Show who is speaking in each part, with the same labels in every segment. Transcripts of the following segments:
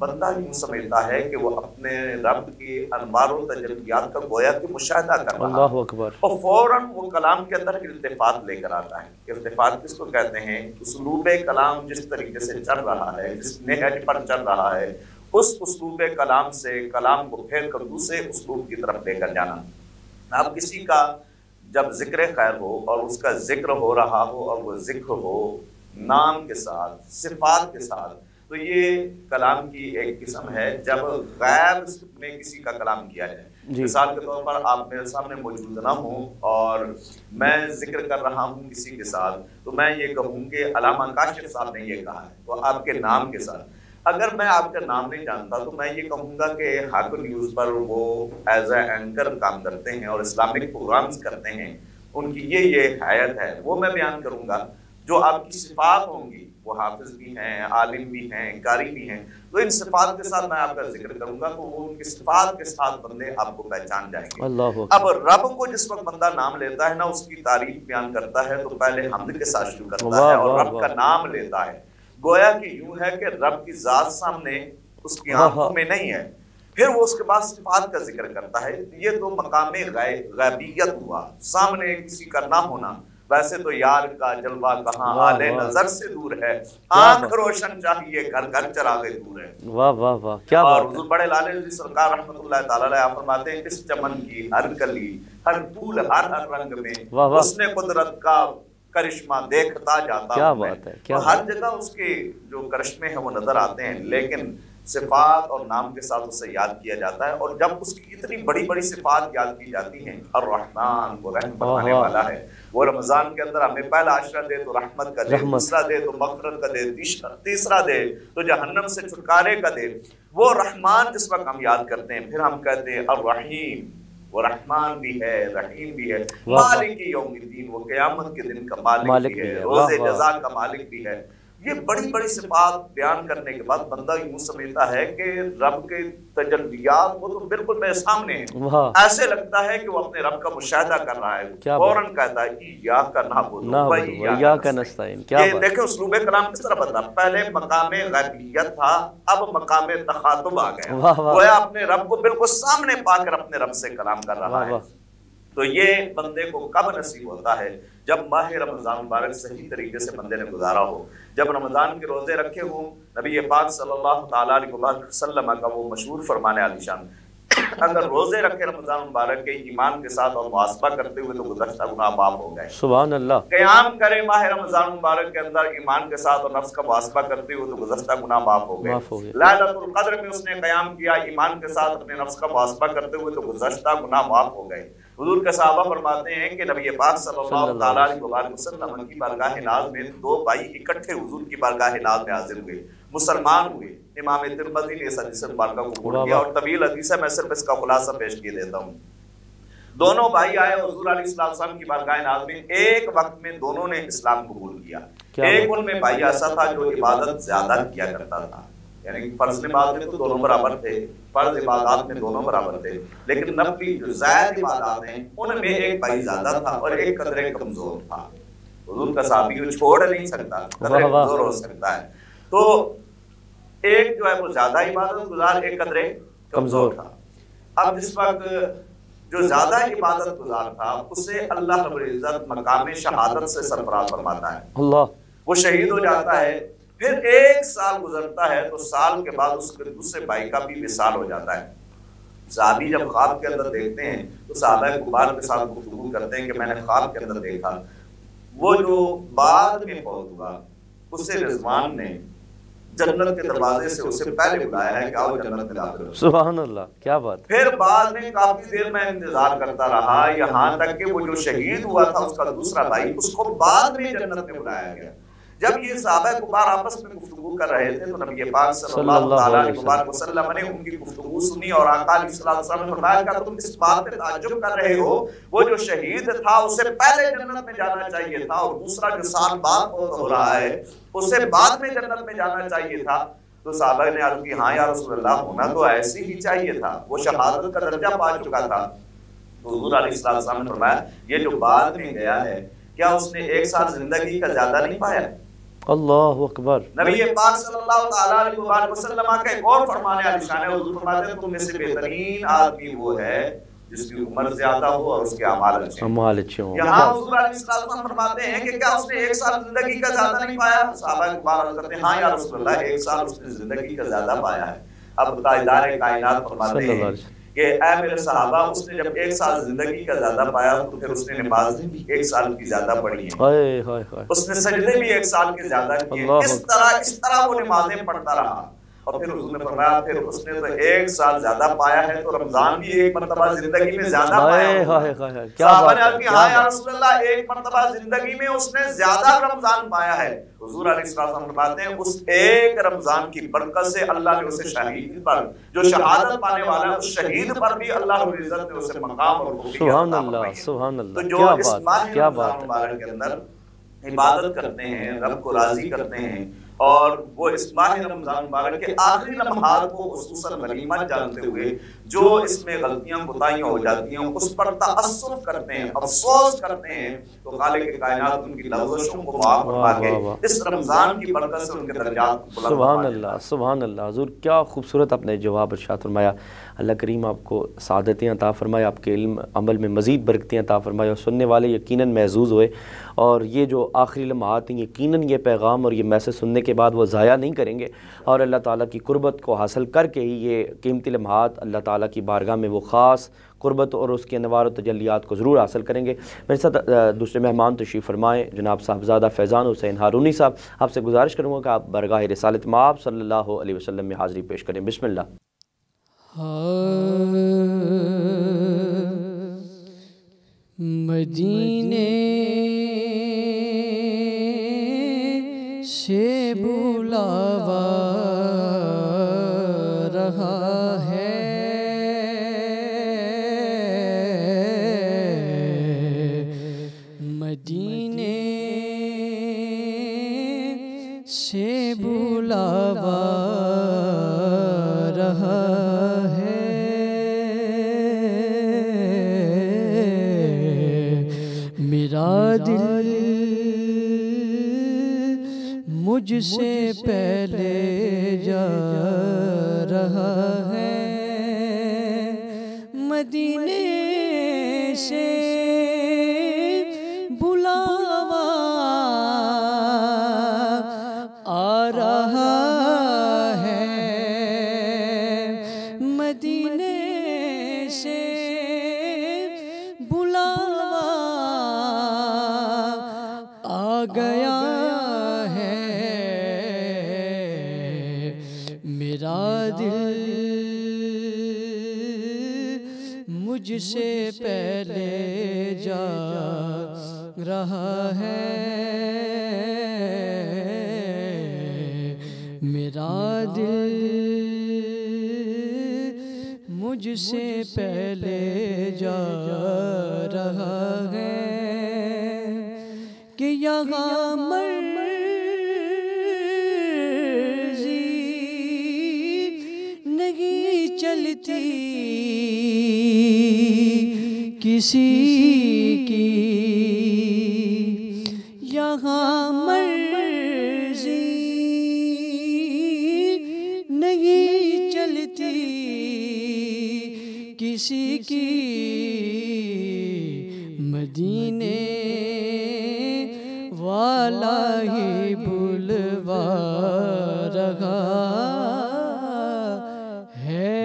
Speaker 1: بندہ یوں سمجھتا ہے کہ وہ اپنے رب کے انوار و تجلیات کا گویا کہ مشاہدہ کر رہا ہے،
Speaker 2: اللہ اکبر،
Speaker 1: اور فوراً وہ کلام کے اندر التفات لے کر آتا ہے۔ التفات کس کو کہتے ہیں؟ اسلوب کلام جس طریقے سے چل رہا ہے، جس نہج پر چل رہا ہے، اس اسلوب کلام سے کلام کو پھیر کر دوسرے اسلوب کی طرف لے کر جانا۔ اب کسی کا جب ذکر خیر ہو اور اس کا ذکر ہو رہا ہو اور وہ ذکر ہو نام کے ساتھ، صفات کے ساتھ، تو یہ کلام کی ایک قسم ہے۔ جب غیب میں کسی کا کلام کیا جائے، مثال کے طور پر آپ میرے سامنے موجود نہ ہوں اور میں ذکر کر رہا ہوں کسی کے ساتھ، تو میں یہ کہوں کہ علامہ کاشف صاحب نے یہ کہا ہے، تو آپ کے نام کے ساتھ۔ اگر میں آپ کا نام نہیں جانتا تو میں یہ کہوں گا کہ حق نیوز پر وہ ایز اے اینکر کام کرتے ہیں اور اسلامک پروگرامز کرتے ہیں، ان کی یہ حیت ہے، وہ میں بیان کروں گا۔ جو آپ کی صفات ہوں گی، وہ حافظ بھی ہیں، عالم بھی ہیں، قاری بھی ہیں، تو ان صفات کے ساتھ میں آپ کا ذکر کروں گا تو وہ ان کی صفات کے ساتھ بندے آپ کو پہچان جائیں گے۔ اب رب کو جس وقت بندہ نام لیتا ہے نا، اس کی تعریف بیان کرتا ہے تو پہلے حمد کے ساتھ شروع کرتا ہے اور رب کا نام لیتا ہے، گویا کہ یوں ہے کہ رب کی ذات سامنے اس کی آنکھوں میں نہیں ہے، پھر وہ اس کے بعد صفات کا ذکر کرتا ہے۔ یہ تو مقام غیبیت ہوا، سامنے کسی کا نہ ہونا۔ ویسے تو یار کا جلوہ کہاں آلے نظر سے دور ہے، آنکھ روشن چاہیے گھر گھر چراغے دور ہے۔
Speaker 2: واہ واہ واہ، کیا بات ہے۔
Speaker 1: اور حضور بڑے لالے جی سرکار رحمۃ اللہ تعالی علیہ فرماتے ہیں، اس چمن کی ہر کلی، ہر پھول، ہر رنگ میں اس نے قدرت کا کرشمہ دیکھتا جاتا
Speaker 2: کیا بات ہے،
Speaker 1: تو ہر جگہ اس کے جو کرشمے ہیں وہ نظر آتے ہیں، لیکن صفات اور نام کے ساتھ اسے یاد کیا جاتا ہے۔ اور جب اس کی اتنی بڑی بڑی صفات یاد کی جاتی ہیں، الرحمن وہ رحم فرمانے والا ہے، وہ رمضان کے اندر ہمیں پہلا عشرہ دے تو رحمت کا دے، دوسرا دے تو مغفرت کا دے، تیسرا دے تو جہنم سے چھٹکارے کا دے۔ وہ رحمان جس وقت ہم یاد کرتے ہیں، پھر ہم کہتے ہیں الرحیم، وہ رحمان بھی ہے، رحیم بھی ہے، مالک یوم الدین، وہ قیامت کے دن کا مالک بھی ہے، روز جزا کا مالک بھی ہے۔ یہ بڑی بڑی صفات بیان کرنے کے بعد بندہ یوں سمجھتا ہے کہ رب کے تجلیات وہ تو بالکل میرے سامنے ہیں، ایسے لگتا ہے کہ وہ اپنے رب کا مشاہدہ کر رہا ہے، فوراً کہتا ہے ایاک نعبد و ایاک نستعین۔ یہ دیکھیں اسلوب کلام کس طرح بدلا، پہلے مقام غیبیت تھا، اب مقام تخاطب آ گیا، گویا اپنے رب کو بالکل سامنے پا کر اپنے رب سے کلام کر رہا ہے۔ تو یہ بندے کو کب نصیب ہوتا ہے؟ جب ماہ رمضان مبارک صحیح طریقے سے بندے نے گزارا ہو، جب رمضان کے روزے رکھے ہوں۔ نبی پاک صلی اللہ تعالیٰ علیہ وسلم کا وہ مشہور فرمان عالی شان، اگر روزے رکھے رمضان مبارک کے ایمان کے ساتھ اور محاسبہ کرتے ہوئے تو گزشتہ گناہ معاف ہو گئے۔
Speaker 2: سبحان اللہ۔
Speaker 1: قیام کرے ماہ رمضان مبارک کے اندر ایمان کے ساتھ اور نفس کا محاسبہ کرتے ہوئے تو گزشتہ گناہ معاف ہو گئے۔ لیلۃ القدر میں اس نے قیام کیا ایمان کے ساتھ اپنے نفس کا محاسبہ کرتے ہوئے تو گزشتہ گناہ معاف ہو گئے۔ حضور کے صحابہ فرماتے ہیں کہ نبی پاک صلی اللہ تعالیٰ علیہ وسلم کی بارگاہ ناز میں دو بھائی اکٹھے حضور کی بارگاہ ناز میں حاضر ہوئے، مسلمان ہوئے۔ امام ترمذی نے اس حدیث مبارکہ کو قول کیا اور طویل حدیث ہے، میں صرف اس کا خلاصہ پیش کیے دیتا ہوں۔ دونوں بھائی آئے حضور علیہ السلام کی بارگاہ ناز میں، ایک وقت میں دونوں نے اسلام قبول کیا۔ ایک ان میں بھائی ایسا تھا جو عبادت زیادہ کیا کرتا تھا، یعنی فرض نماز میں تو دونوں برابر تھے، فرض عبادات میں دونوں برابر تھے، لیکن نفلی جو زائد عبادات ہیں ان میں ایک بھائی زیادہ تھا اور ایک قدرے کمزور تھا۔ حضور کا صحابی کو چھوڑ نہیں سکتا، قدرے کمزور ہو سکتا ہے، تو ایک جو ہے وہ زیادہ عبادت گزار، ایک قدرے کمزور تھا۔ اب جس وقت جو زیادہ عبادت گزار تھا اسے اللہ رب العزت مقام شہادت سے سرفراز فرماتا ہے، وہ شہید ہو جاتا ہے۔ پھر ایک سال گزرتا ہے تو سال کے بعد اس کے دوسرے بھائی کا بھی وصال ہو جاتا ہے۔ صحابی جب خواب کے اندر دیکھتے ہیں تو صحابہ کبار کے ساتھ گفتگو کرتے ہیں کہ میں نے خواب کے اندر دیکھا، وہ جو بعد میں فوت ہوا اسے رضوان نے جنت کے دروازے سے اسے پہلے بلایا ہے کہ آؤ جنت میں داخل ہو۔
Speaker 2: سبحان اللہ، کیا بات۔
Speaker 1: پھر بعد میں کافی دیر میں انتظار کرتا رہا، یہاں تک کہ وہ جو شہید ہوا تھا اس کا دوسرا بھائی، اس کو بعد میں جنت میں بلایا گیا۔ جب یہ صحابہ کبار آپس میں گفتگو کر رہے تھے تو نبی پاک صلی اللہ علیہ وسلم نے ان کی گفتگو سنی اور آقا علیہ السلام نے فرمایا کہ تم اس بات پہ تعجب کر رہے ہو، وہ جو شہید تھا اسے پہلے جنت میں جانا چاہیے تھا اور دوسرا جو سال بعد ہو رہا ہے اسے بعد میں جنت میں جانا چاہیے تھا۔ تو صحابہ نے عرض کی ہاں یا رسول اللہ، ہونا تو ایسے ہی چاہیے تھا، وہ شہادت کا درجہ پا چکا تھا۔ تو حضور علیہ السلام نے فرمایا یہ جو بعد میں گیا ہے کیا اس نے ایک سال زندگی کا زیادہ نہیں پایا؟
Speaker 2: اللہ اکبر۔
Speaker 1: نبی پاک صلی اللہ تعالیٰ علیہ وسلم کا ایک اور فرمان ہے عالیشان ہے، حضور فرماتے ہیں تم میں سے بہترین آدمی وہ ہے جس کی عمر زیادہ ہو اور اس کے اعمال اچھے ہوں۔ یہاں حضور علیہ السلام فرماتے ہیں کہ کیا اس نے 1 سال زندگی کا زیادہ نہیں پایا؟ صحابہ اکبار عرض کرتے ہیں ہاں یا رسول اللہ 1 سال اس نے زندگی کا زیادہ پایا ہے۔ اب تاجدار کائنات فرماتے ہیں کہ اے میرے صحابہ اس نے جب 1 سال زندگی کا زیادہ پایا تو پھر اس نے نمازیں بھی 1 سال کی زیادہ پڑھی ہیں، اس نے سجدے بھی 1 سال کے زیادہ کیے، اس طرح وہ نمازیں پڑھتا رہا۔ اور پھر حضور نے فرمایا پھر اس نے تو 1 سال زیادہ پایا ہے تو رمضان بھی 1 مرتبہ زندگی میں زیادہ پایا ہے۔ صحابہ نے کہا ہاں یا رسول اللہ 1 مرتبہ زندگی میں اس نے زیادہ رمضان پایا ہے۔ حضور علیہ السلام فرماتے ہیں اس 1 رمضان کی برکت سے اللہ نے اسے شہید پر، جو شہادت پانے والا ہے اس شہید پر بھی اللہ رب العزت نے اسے مقام اور خوبی
Speaker 2: سبحان اللہ سبحان اللہ۔
Speaker 1: تو جو اس ماہ رمضان مبارک کے اندر عبادت کرتے ہیں، رب کو راضی کرتے ہیں، اور وہ اس ماہ رمضان مبارک کے آخری لمحات کو خصوصاً غنیمت جانتے ہوئے جو اس میں غلطیاں کوتاہیاں ہو جاتی ہیں اس پر تأسف کرتے ہیں، افسوس کرتے ہیں، تو خالق کائنات ان کی لغزشوں کو معاف فرما کے اس رمضان کی برکت سے ان کے درجات کو بلند
Speaker 2: سبحان اللہ سبحان اللہ۔ حضور کیا خوبصورت آپ نے جواب ارشاد فرمایا۔ اللہ کریم آپ کو سعادتیں عطا فرمائے، آپ کے علم عمل میں مزید برکتیں عطا فرمائے، اور سننے والے یقیناً محظوظ ہوئے، اور یہ جو آخری لمحات ہیں یقیناً یہ پیغام اور یہ میسج سننے کے بعد وہ ضائع نہیں کریں گے، اور اللہ تعالیٰ کی قربت کو حاصل کر کے ہی یہ قیمتی لمحات اللہ تعالیٰ کی بارگاہ میں وہ خاص قربت اور اس کے انوار و تجلیات کو ضرور حاصل کریں گے۔ میرے ساتھ دوسرے مہمان تشریف فرمائیں، جناب صاحبزادہ فیضان حسین ہارونی صاحب، آپ سے گزارش کروں گا کہ آپ برگاہ رسالت مآب صلی اللہ علیہ وسلم میں حاضری پیش کریں۔ بسم اللہ۔
Speaker 3: مدینے سے بلاوا رہا ہے، مدینے سے بلاوا رہا ہے، میرا دل مجھ سے پہلے جا رہا ہے، مدینے سے بلاوا آ رہا ہے، مدینے سے بلاوا آ گیا ہے، میرا دل مجھ سے پہلے جا رہا ہے، میرا دل مجھ سے پہلے جا رہا ہے، کہ یہاں مرضی نہیں چلتی کسی کی، یہاں مرضی نہیں چلتی کسی کی، مدینے والا ہی بلوا رہا ہے،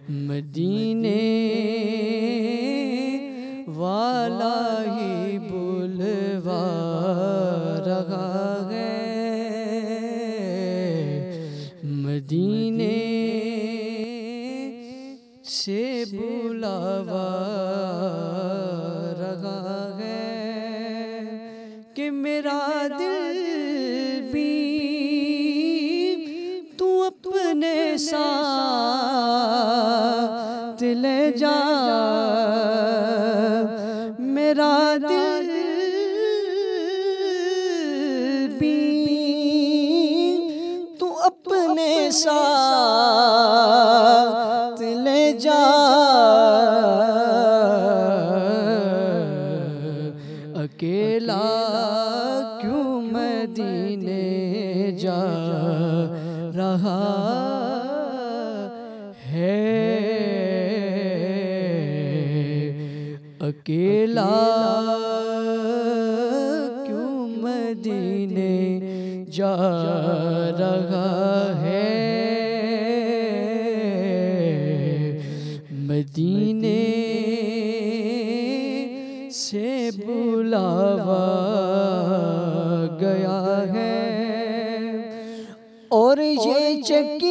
Speaker 3: مدینے والا ہی بلوا رہا ہے، مدینے سے بلاوا رہا ہے، کہ میرا دل بھی تو اپنے ساتھ لے جا، میرا دل بھی تو اپنے ساتھ لے جا، اکیلا اکیلا کیوں مدینے جا رہا ہے، مدینے سے بلاوا گیا ہے، اور یہ چکی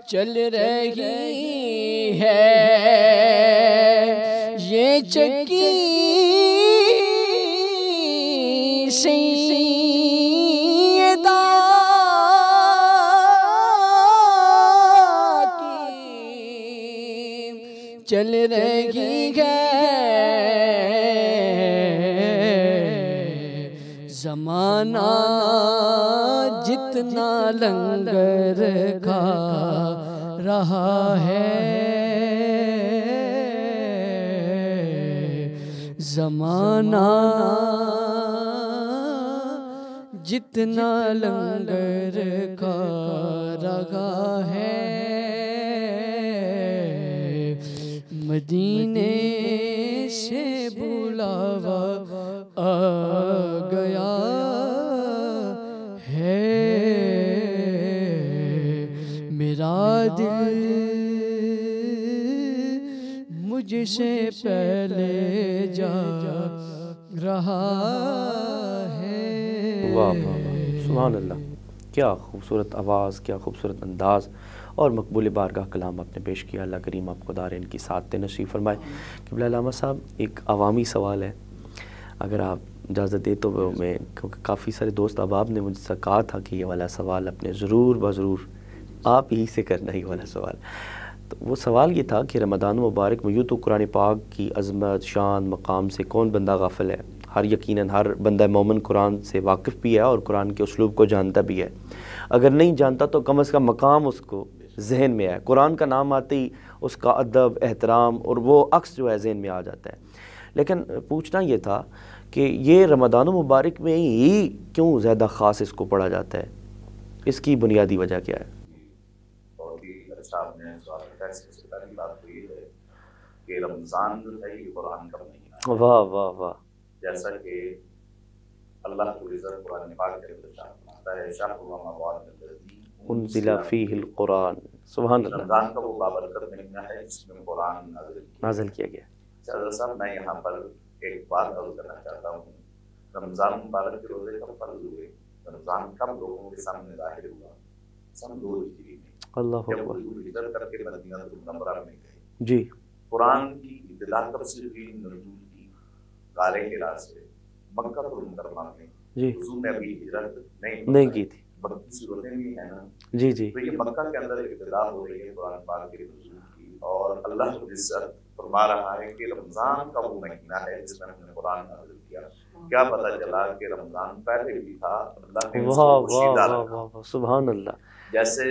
Speaker 3: چل رہی ہے، یہ چکی سیدہ کی چل رہی ہے، زمانہ جتنا لنگر کھا رہا ہے، زمانہ جتنا لنگر کھا رہا ہے، مدینے سے بلاوا آ گیا ہے، میرا دل مجھ سے پہلے جا رہا ہے۔
Speaker 2: واہ واہ واہ، سبحان اللہ، کیا خوبصورت آواز، کیا خوبصورت انداز اور مقبول بارگاہ کلام آپ نے پیش کیا۔ اللہ کریم آپ کو دارین کی سعادت نصیب فرمائے۔ قبلہ علامہ صاحب، ایک عوامی سوال ہے، اگر آپ اجازت دے تو میں، کیونکہ کافی سارے دوست احباب نے مجھ سے کہا تھا کہ یہ والا سوال اپنے ضرور آپ ہی سے کرنا، ہی والا سوال۔ تو وہ سوال یہ تھا کہ رمضان مبارک میں یوں تو قرآن پاک کی عظمت، شان، مقام سے کون بندہ غافل ہے، یقیناً ہر بندہ مومن قرآن سے واقف بھی ہے اور قرآن کے اسلوب کو جانتا بھی ہے، اگر نہیں جانتا تو کم از کم مقام اس کو ذہن میں ہے، قرآن کا نام آتے ہی اس کا ادب، احترام اور وہ عکس جو ہے ذہن میں آ جاتا ہے۔ لیکن پوچھنا یہ تھا کہ یہ رمضان مبارک میں ہی کیوں زیادہ خاص اس کو پڑھا جاتا ہے، اس کی بنیادی وجہ کیا ہے؟
Speaker 1: بہت ہی اچھا آپ نے سوال کیا۔ سب سے پہلی بات تو یہ ہے کہ رمضان جو ہے یہ قرآن کا مہینہ ہے۔
Speaker 2: واہ واہ واہ،
Speaker 1: جیسا کہ اللہ رب العزت قرآن پاک کے اندر فرماتا ہے، شہر رمضان الذی
Speaker 2: انزل فیہ القرآن، سبحان اللہ،
Speaker 1: رمضان کا وہ بابرکت مہینہ ہے جس میں قرآن
Speaker 2: نازل کیا گیا۔
Speaker 1: حضرت صاحب، میں یہاں پر ایک بات عرض کرنا چاہتا ہوں، رمضان مبارک کے روزے کب فرض ہوئے، رمضان کب لوگوں کے سامنے ظاہر ہوا؟ سن 2 ہجری میں،
Speaker 2: اللہ
Speaker 1: جب
Speaker 2: اکبر،
Speaker 1: حضور ہجرت کر کے مدینہ المنورہ میں گئے۔
Speaker 2: جی،
Speaker 1: قرآن کی ابتدا کب سے ہوئی؟ نزول کی غار حرا سے، مکہ المکرمہ میں
Speaker 2: جی،
Speaker 1: حضور نے ابھی ہجرت
Speaker 2: نہیں کی تھی،
Speaker 1: مکی صورتیں بھی ہیں نا،
Speaker 2: جی جی،
Speaker 1: تو یہ مکہ کے اندر ابتدا ہو رہی ہے قرآن پاک کے نزول کی، اور اللہ رب العزت فرما رہا ہے کہ رمضان کا وہ مہینہ ہے جس میں ہم نے قرآن نازل کیا۔ کیا پتہ چلا کہ رمضان پہلے بھی تھا، اللہ نے اس
Speaker 2: واہ
Speaker 1: کو
Speaker 2: واہ
Speaker 1: پوشیدہ
Speaker 2: واہ
Speaker 1: رکھا۔
Speaker 2: واہ، سبحان اللہ،
Speaker 1: جیسے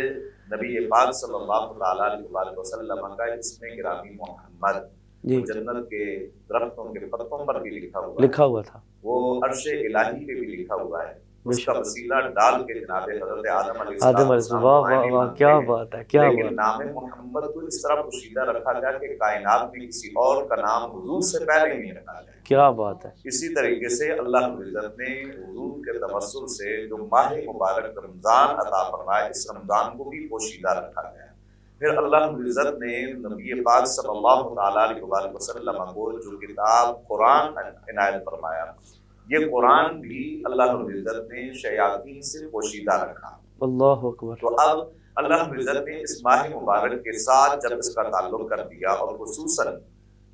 Speaker 1: نبی پاک صلی اللہ تعالیٰ علیہ وسلم کا اسم گرامی محمد
Speaker 2: جی،
Speaker 1: جنت کے درختوں کے پتوں پر بھی
Speaker 2: لکھا ہوا تھا،
Speaker 1: وہ عرش الہی پہ بھی لکھا ہوا ہے، اس کا وسیلہ ڈال کے جناب حضرت آدم علیہ
Speaker 2: آدم علیہ السلام، واہ واہ واہ، کیا بات ہے، کیا
Speaker 1: لیکن
Speaker 2: بات،
Speaker 1: نام محمد کو اس طرح پوشیدہ رکھا گیا کہ کائنات میں کسی اور کا نام حضور سے پہلے نہیں رکھا گیا۔
Speaker 2: کیا بات ہے،
Speaker 1: اسی طریقے سے اللہ رب العزت نے حضور کے توسل سے جو ماہ مبارک رمضان عطا فرمایا، اس رمضان کو بھی پوشیدہ رکھا گیا۔ پھر اللہ رب العزت نے نبی پاک صلی اللہ تعالیٰ علیہ وسلم کو جو کتاب قرآن عنایت فرمایا، یہ قرآن بھی اللہ رب العزت نے شیاطین سے پوشیدہ رکھا۔
Speaker 2: اللہ اکبر،
Speaker 1: تو اب اللہ رب العزت نے اس ماہ مبارک کے ساتھ جب اس کا تعلق کر دیا، اور خصوصاً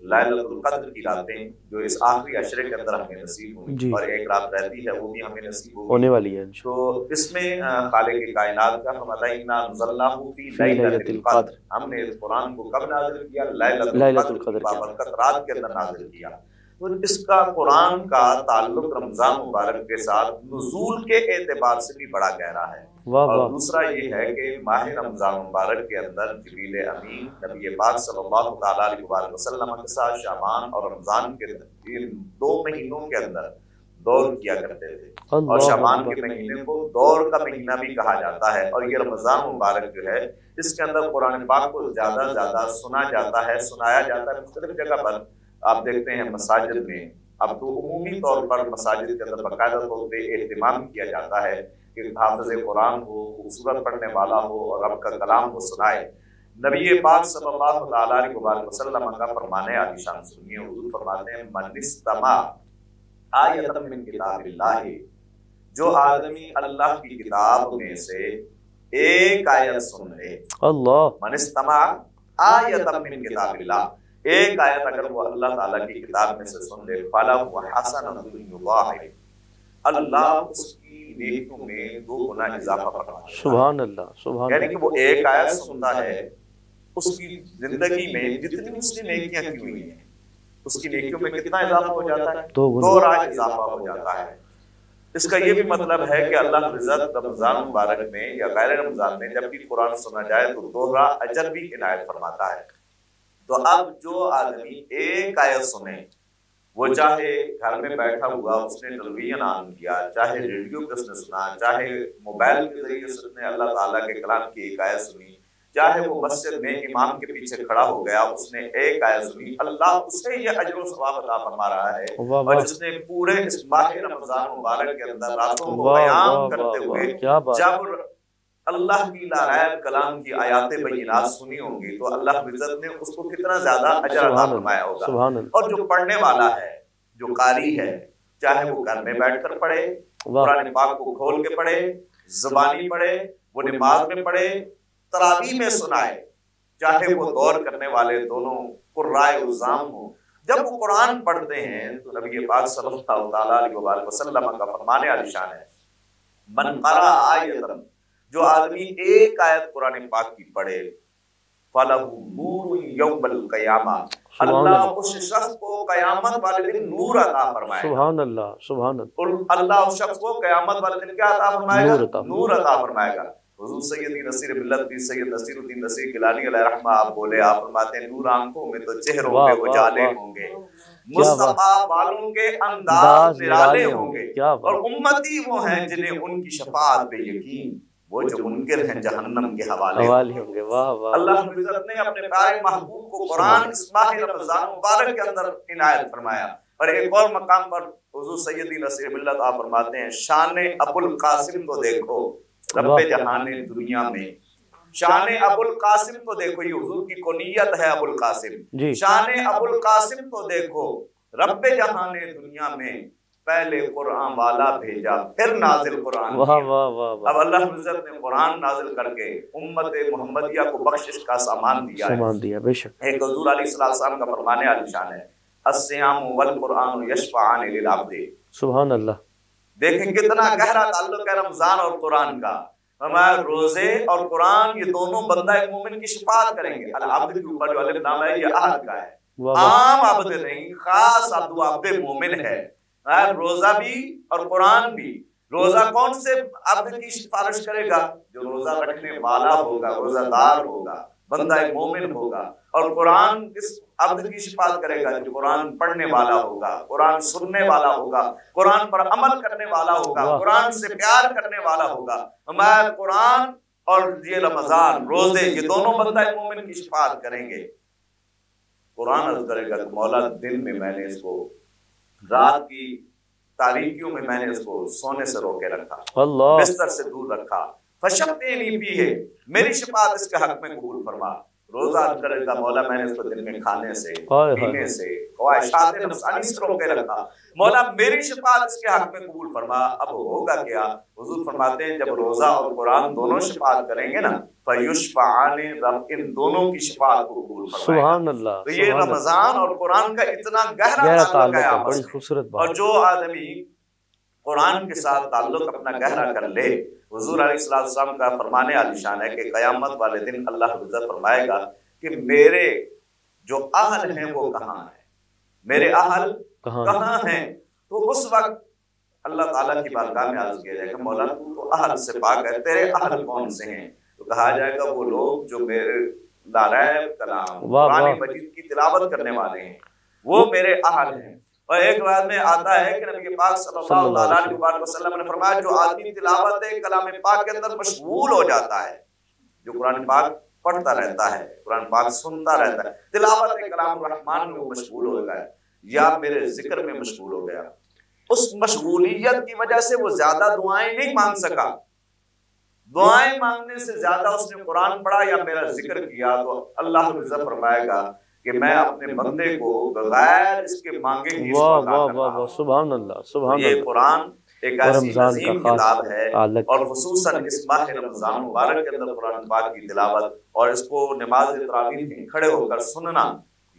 Speaker 1: لیلۃ القدر کی راتیں جو اس آخری عشرے کے اندر ہمیں نصیب ہوئی،
Speaker 2: جی،
Speaker 1: اور ایک رات رہتی ہے وہ بھی ہمیں نصیب ہوگی،
Speaker 2: ہونے والی ہے
Speaker 1: تو اس میں خالق کائنات کا فرماتا ہے اِنَّا أَنزَلْنَاهُ فِي
Speaker 2: فی
Speaker 1: لَيْلَةِ
Speaker 2: لیلۃ
Speaker 1: الْقَدْر، ہم نے اس قرآن کو کب نازل کیا؟ لیلۃ
Speaker 2: لیلۃ
Speaker 1: القدر
Speaker 2: القدر
Speaker 1: کی
Speaker 2: کے
Speaker 1: بابرکت رات کے اندر نازل کیا۔ تو اس کا قرآن کا تعلق رمضان مبارک کے ساتھ نزول کے اعتبار سے بھی بڑا گہرا ہے،
Speaker 2: واہ
Speaker 1: اور
Speaker 2: واہ،
Speaker 1: دوسرا یہ ہے کہ ماہ رمضان مبارک کے اندر جبریل امین نبی پاک صلی اللہ تعالیٰ علیہ وسلم کے ساتھ شعبان اور رمضان کے ان 2 مہینوں کے اندر دور کیا کرتے تھے، اور شعبان کے مہینے کو دور کا مہینہ بھی کہا جاتا ہے۔ اور یہ رمضان مبارک جو ہے اس کے اندر قرآن پاک کو زیادہ سے زیادہ سنا جاتا ہے، سنایا جاتا ہے مختلف جگہ پر۔ آپ دیکھتے ہیں مساجد میں اب تو عمومی طور پر مساجد کے اندر باقاعدہ طور پہ اہتمام کیا جاتا ہے کہ حافظ قرآن ہو، خوبصورت پڑھنے والا ہو اور رب کا کلام کو سنائے۔ نبی پاک صلی اللہ تعالیٰ علیہ وآلہ وسلم کا فرمانے عالی شان سنیے، حضور فرماتے ہیں من استمع آیۃ من کتاب اللہ، جو آدمی اللہ کی کتاب میں سے ایک آیت سن لے، اللہ من استمع آیۃ من کتاب اللہ، ایک آیت اگر وہ اللہ تعالیٰ کی کتاب میں سے سن لے، فَلَهُ حَسَنَةٌ يُضَاعِفُ، اللہ اس کی نیکیوں میں 2 گنا اضافہ فرمائے گا۔ سبحان اللہ، سبحان اللہ۔ یعنی کہ وہ ایک آیت سنتا ہے، اس کی زندگی میں جتنی اس نے نیکیاں کی ہوئی ہیں اس کی نیکیوں میں کتنا اضافہ ہو جاتا ہے؟ 2 راہ اضافہ ہو جاتا ہے۔ اس کا یہ بھی مطلب ہے کہ اللہ عزت رمضان مبارک میں یا غیر رمضان میں جب بھی قرآن سنا جائے تو 2 اجر بھی عنایت فرماتا ہے۔ تو اب جو آدمی ایک آیت سنے، وہ چاہے گھر میں بیٹھا ہوا اس نے ٹیلی ویژن آن کیا، چاہے ریڈیو پہ اس نے سنا، چاہے موبائل کے ذریعے سے اس نے اللہ تعالیٰ کے کلام کی ایک آیت سنی، چاہے وہ مسجد میں امام کے پیچھے کھڑا ہو گیا اس نے ایک آیت سنی، اللہ اسے یہ اجر و ثواب عطا فرما رہا ہے۔ اور جس نے پورے اس ماہ رمضان مبارک کے اندر راتوں کو قیام کرتے ہوئے جب اللہ کی لاریب کلام کی آیات بینات سنی ہوں گی تو اللہ عزت نے اس کو کتنا زیادہ اجر عطا فرمایا ہوگا۔ اور جو پڑھنے والا ہے، جو قاری ہے، چاہے وہ گھر میں بیٹھ کر پڑھے، قرآن پاک کو کھول کے پڑھے، زبانی پڑھے، وہ نماز میں پڑھے، تراویح میں سنائے، چاہے وہ دور کرنے والے دونوں قرائے الزام ہوں، جب وہ قرآن پڑھتے ہیں تو نبی پاک صلی اللہ تعالیٰ علیہ وآلہ وسلم کا فرمانے عالی شان ہے، من قرأ آیۃ، جو آدمی ایک آیت قرآن پاک کی پڑھے، فَلَهُ نُورٌ يَوْمَ الْقِيَامَةِ، اللہ اس شخص کو قیامت والے دن نور عطا فرمائے گا۔ سبحان اللہ، سبحان اللہ۔ اللہ اس شخص کو قیامت والے دن کیا عطا فرمائے گا؟ نور عطا فرمائے گا۔ حضور سیدی نصیر ملت بھی سید نصیر الدین نصیر گیلانی علیہ رحمہ آپ بولے، آپ فرماتے ہیں نور آنکھوں میں تو چہروں پہ اجالے ہوں گے، مصطفیٰ بالوں کے انداز نرالے ہوں گے، اور امتی وہ ہیں جنہیں ان کی شفاعت پہ یقین، وہ جو منکر ہیں جہنم کے حوالے ہوں گے۔ اللہ عزت نے اپنے پیارے محبوب کو قرآن اس ماہ رمضان مبارک کے اندر عنایت فرمایا۔ اور ایک اور مقام پر حضور سیدی نصیر ملت آپ فرماتے ہیں، شان ابو القاسم کو دیکھو رب جہان دنیا میں، شان ابو القاسم کو دیکھو، یہ حضور کی کنیت ہے ابو القاسم، شان ابو القاسم کو دیکھو رب جہان دنیا میں، پہلے قرآن والا بھیجا پھر نازل قرآن کیا۔ اب اللہ عزت نے قرآن نازل کر کے امت محمدیہ کو بخشش کا سامان دیا ہے۔ بے شک ایک حضور علیہ السلام کا فرمانے عالی شان ہے، الصیام والقرآن یشفعان للعبد، سبحان اللہ۔ دیکھیں کتنا گہرا تعلق ہے رمضان اور قرآن کا۔ ہمارے روزے اور قرآن یہ دونوں بندہ مومن کی شفاعت کریں گے۔ العبد کے اوپر جو الف لام ہے یہ عہد کا ہے، عام عبد نہیں، خاص عبد مومن ہے۔ روزہ بھی اور قرآن بھی۔ روزہ کون سے عبد کی سفارش کرے گا؟ جو روزہ رکھنے والا ہوگا، روزہ دار ہوگا، بندہ مومن ہوگا۔ اور قرآن کس عبد کی شفاعت کرے گا؟ جو قرآن پڑھنے والا ہوگا، قرآن سننے والا ہوگا، قرآن پر عمل کرنے والا ہوگا، قرآن سے پیار کرنے والا ہوگا۔ ہمارا قرآن اور یہ رمضان روزے یہ دونوں بندہ مومن کی شفاعت کریں گے۔ قرآن عرض کرے گا کہ مولا دن میں میں نے اس کو، رات کی تاریکیوں میں میں نے اس کو سونے سے روکے رکھا، بستر سے دور رکھا، فشفینی فیہ، میری شفاعت اس کے حق میں قبول فرما۔ روزہ کرے گا مولا میں نے اس کو دن میں کھانے سے، پینے سے، خواہشات نفسانی سے روکے رکھا، مولا میری شفاعت اس کے حق میں قبول فرما۔ اب ہوگا کیا؟ حضور فرماتے ہیں جب روزہ اور قرآن دونوں شفاعت کریں گے نا، فیشفعان، رب ان دونوں کی شفاعت کو قبول فرمائے گا۔ سبحان اللہ۔ تو یہ رمضان اور قرآن کا اتنا گہرا تعلق ہے آپس میں، اور جو آدمی قرآن کے ساتھ تعلق اپنا گہرا کر لے، حضور علیہ السلام کا فرمانے عالی شان ہے کہ قیامت والے دن اللہ عزت فرمائے گا کہ میرے جو اہل ہیں وہ کہاں ہیں، میرے اہل کہاں ہیں؟ تو اس وقت اللہ تعالیٰ کی بارگاہ میں عرض کیا جائے گا مولا تو اہل سے پاک ہے، تیرے اہل کون سے ہیں؟ تو کہا جائے گا وہ لوگ جو میرے لاریب کلام قرآن مجید کی تلاوت کرنے والے ہیں، وہ میرے اہل ہیں۔ اور ایک بعد میں آتا ہے کہ نبی پاک صلی اللہ علیہ وسلم نے فرمایا جو آدمی تلاوت کلام پاک کے اندر مشغول ہو جاتا ہے، جو قرآن پاک پڑھتا رہتا ہے، قرآن پاک سنتا رہتا ہے، تلاوت کلام الرحمن میں وہ مشغول ہو گیا یا میرے ذکر میں مشغول ہو گیا، اس مشغولیت کی وجہ سے وہ زیادہ دعائیں نہیں مانگ سکا، دعائیں مانگنے سے زیادہ اس نے قرآن پڑھا یا میرا ذکر کیا، تو اللہ عزت فرمائے گا کہ میں اپنے بندے کو بغیر اس کے مانگے ہی
Speaker 2: سبحان اللہ سبحان اللہ۔
Speaker 1: یہ قرآن ایک ایسی عظیم کتاب ہے اور خصوصاً اس ماہ رمضان مبارک کے اندر قرآن پاک کی تلاوت اور اس کو نماز تراویح میں کھڑے ہو کر سننا،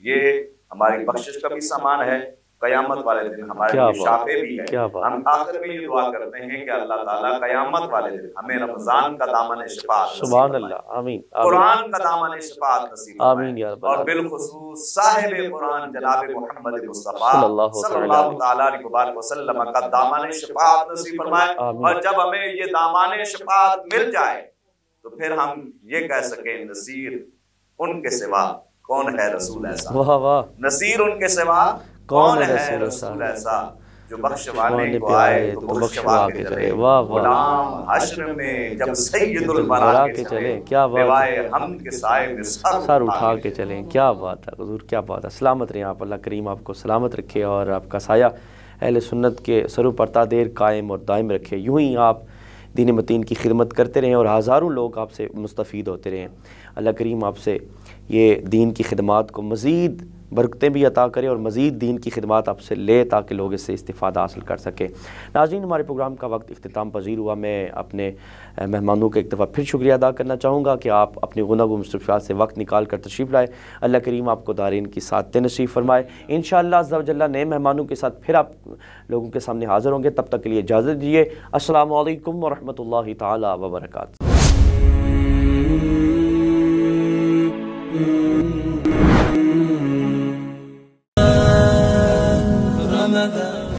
Speaker 1: یہ ہماری بخشش کا بھی سامان ہے، قیامت والے دن ہمارے لیے شافع بھی ہے۔ ہم آخر میں یہ دعا کرتے ہیں کہ اللہ تعالیٰ قیامت والے دن ہمیں رمضان کا دامن شفاعت
Speaker 2: سبحان اللہ، آمین،
Speaker 1: قرآن کا دامن شفاعت نصیب
Speaker 2: آمین یا رب،
Speaker 1: اور بالخصوص صاحب قرآن جناب محمد مصطفیٰ صلی اللہ تعالیٰ علیہ وسلم کا دامن شفاعت نصیب فرمائے، اور جب ہمیں یہ دامن شفاعت مل جائے تو پھر ہم یہ کہہ سکیں نصیر ان کے سوا کون ہے رسول ایسا،
Speaker 2: واہ واہ،
Speaker 1: نصیر ان کے سوا کون ہے رسول ایسا، جو بخشوانے کو آئے تو بخشوا کے چلے، غلام حشر میں جب سید الورا کے چلے،
Speaker 2: کیا
Speaker 1: بوائے حمد کے سائے میں
Speaker 2: سر اٹھا کے چلیں۔ کیا بات ہے حضور، کیا بات ہے، سلامت رہیں آپ، اللہ کریم آپ کو سلامت رکھے اور آپ کا سایہ اہل سنت کے سرو پر تا دیر قائم اور دائم رکھے، یوں ہی آپ دین متین کی خدمت کرتے رہیں اور ہزاروں لوگ آپ سے مستفید ہوتے رہیں۔ اللہ کریم آپ سے یہ دین کی خدمات کو مزید برکتیں بھی عطا کرے اور مزید دین کی خدمات آپ سے لے تاکہ لوگ اس سے استفادہ حاصل کر سکیں۔ ناظرین، ہمارے پروگرام کا وقت اختتام پذیر ہوا، میں اپنے مہمانوں کا ایک دفعہ پھر شکریہ ادا کرنا چاہوں گا کہ آپ اپنی گناہ و مصروفیات سے وقت نکال کر تشریف لائے۔ اللہ کریم آپ کو دارین کی سعادتیں نصیب فرمائے۔ انشاءاللہ عز و جل نئے مہمانوں کے ساتھ پھر آپ لوگوں کے سامنے حاضر ہوں گے، تب تک کے لیے اجازت دیجیے۔ السلام علیکم ورحمۃ اللہ تعالی وبرکاتہ۔